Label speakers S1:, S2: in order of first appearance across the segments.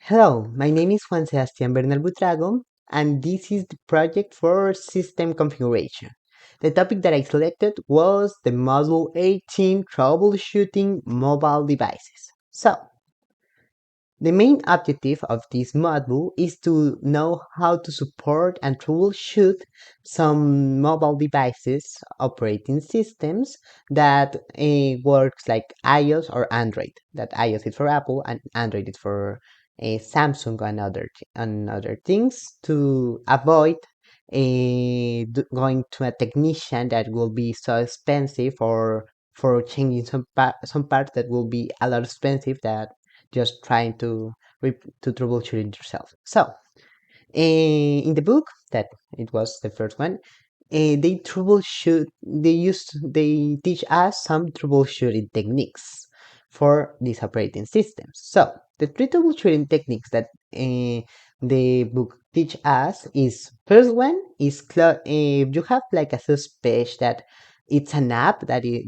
S1: Hello, my name is Juan Sebastián Bernal Butrago, and this is the project for system configuration. The topic that I selected was the Module 18 Troubleshooting Mobile Devices. So, the main objective of this module is to know how to support and troubleshoot some mobile devices, operating systems that works like iOS or Android. That iOS is for Apple and Android is for Samsung and other things to avoid going to a technician that will be so expensive or for changing some parts that will be a lot expensive that just trying to troubleshoot it yourself. So, in the book that it was the first one, they troubleshoot. They teach us some troubleshooting techniques for these operating systems. So, the three troubleshooting techniques that the book teach us is first one is you have like a suspicion that it's an app that is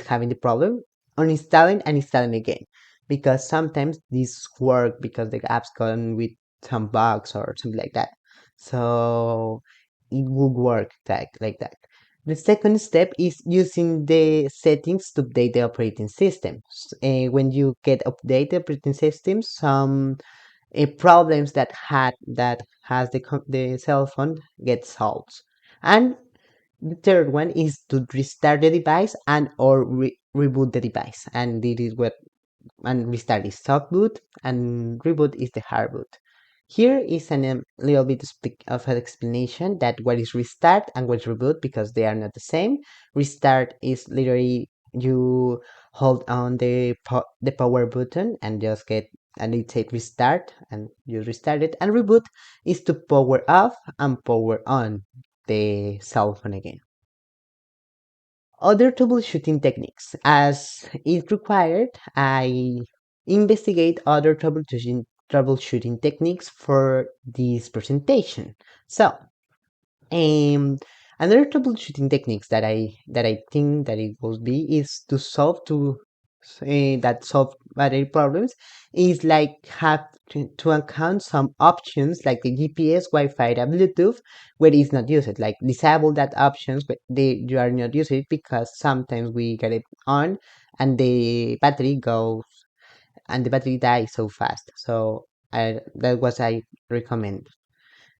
S1: having the problem, uninstalling and installing again, because sometimes this work because the apps come with some bugs or something like that. So it will work like that. The second step is using the settings to update the operating system. When you get update the operating system, some problems that has the cell phone get solved. And the third one is to restart the device and or reboot the device. And this is what and restart is soft boot and reboot is the hard boot. Here is a little bit of an explanation that what is restart and what is reboot because they are not the same. Restart is literally you hold on the power button and just get and it says restart and you restart it. And reboot is to power off and power on the cell phone again. Other troubleshooting techniques. As is required, I investigate other troubleshooting techniques for this presentation. So, um, another troubleshooting techniques that I think that it will be is that solve battery problems is like have to account some options like the GPS, Wi-Fi, and Bluetooth where it's not used. Like disable that options, but you are not using it because sometimes we get it on and the battery dies so fast. So that was I recommend.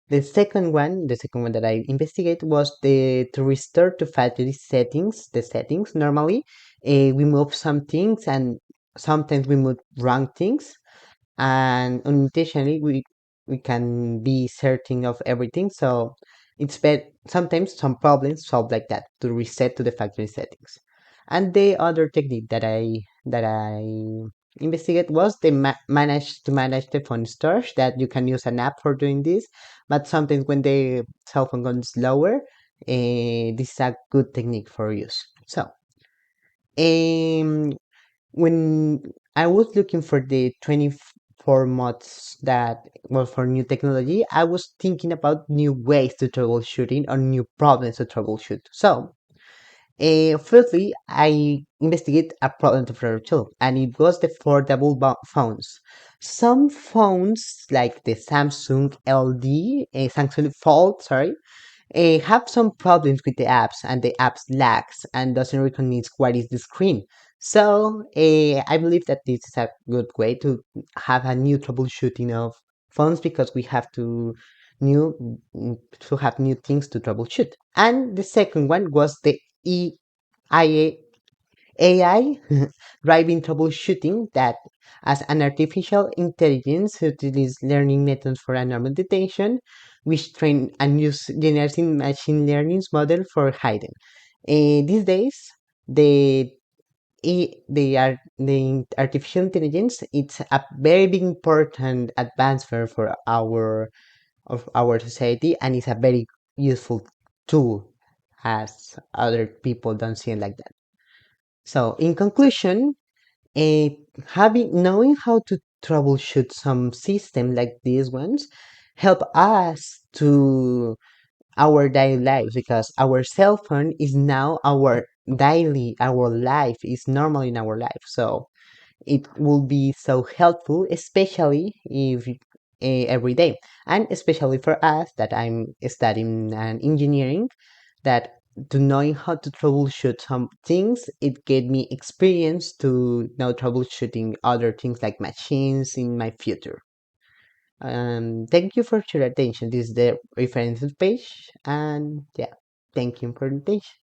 S1: The second one that I investigate was the to restore to factory settings. The settings normally we move some things and sometimes we move wrong things, and unintentionally we can be certain of everything. So it's better sometimes some problems solved like that to reset to the factory settings. And the other technique that I investigate was the manage the phone storage that you can use an app for doing this, but sometimes when the cell phone goes lower, this is a good technique for use. So um when I was looking for the 24 mods that well for new technology, I was thinking about new ways to troubleshooting or new problems to troubleshoot. So, firstly, I investigate a problem to troubleshoot, and it was the foldable phones. Some phones, like the Samsung LD, Samsung Fold, sorry, have some problems with the apps and the apps lags and doesn't recognize what is the screen. So I believe that this is a good way to have a new troubleshooting of phones because we have to have new things to troubleshoot. And the second one was the EIA AI driving troubleshooting that as an artificial intelligence utilizes learning methods for a normal detection, which train and use generative machine learning model for hiding. These days, the the artificial intelligence it's a very big important advancement for our society and it's a very useful tool as other people don't see it like that. So in conclusion, uh, knowing how to troubleshoot some system like these ones help us to our daily lives because our cell phone is now our life is normal in our life. So it will be so helpful, especially if every day, and especially for us that I'm studying an engineering, that to knowing how to troubleshoot some things, it gave me experience to know troubleshooting other things like machines in my future. Thank you for your attention. This is the references page, and yeah, thank you for the attention.